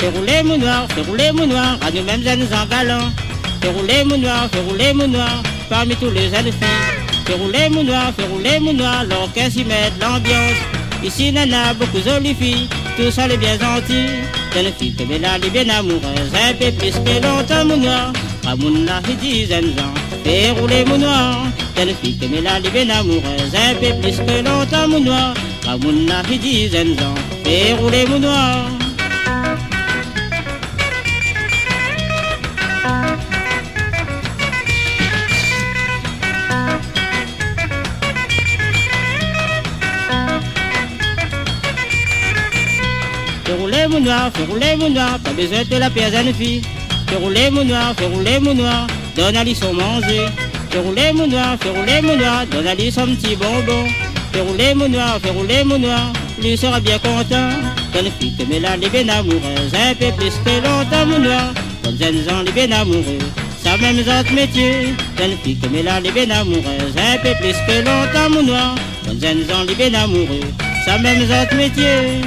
fais rouler mon noir, à nous-mêmes jeunes en galant. Fais rouler mon noir, parmi tous les jeunes filles. Fais rouler mon noir, l'orchestre y met de l'ambiance. Ici, nana, beaucoup de jolies filles, tous sont les bien gentils. Jeunes filles que là, les bien amoureuses, un peu plus que longtemps mon noir. À mon âge, 10 ans, fais rouler mon noir. Jeunes filles que là, les bien amoureuses, un peu plus que longtemps mon noir. À mon âge, 10 ans, fais rouler mon noir. Fais rouler mon noir, pas besoin de la pierre jeune fille. Fais rouler mon noir, donne à lui son manger. Fais rouler mon noir, donne à lui son petit bonbon. Fais rouler mon noir, lui sera bien content. Bonne fille que mais là, les bien amoureuses, un peu plus que longtemps mon noir. Bonnes jeunes gens, les bien amoureux, ça même autre métier. Bonne fille que mais là, les bien amoureuses, un peu plus que longtemps mon noir. Bonnes jeunes gens, les bien amoureux, ça même autre métier.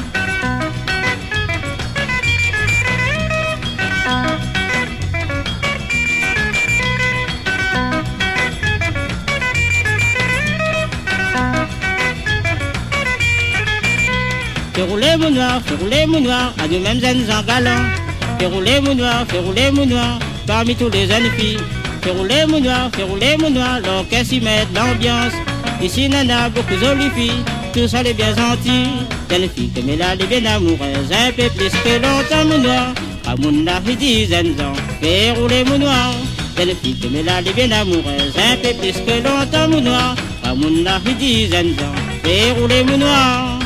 Fais rouler mon noir, à nous-mêmes jeunes en galant. Fais rouler mon noir, parmi tous les jeunes filles. Fais rouler mon noir, l'orchestre y met de l'ambiance. Ici, nana, beaucoup de jolies filles, tous sont les bien gentils. Jeunes filles que mais là, les bien amoureuses, un peu plus que longtemps mon noir. À mon âge, 10 ans, fais rouler mon noir. Jeunes filles que mais là, les bien amoureuses, un peu plus que longtemps mon noir. À mon âge, 10 ans, fais rouler mon noir.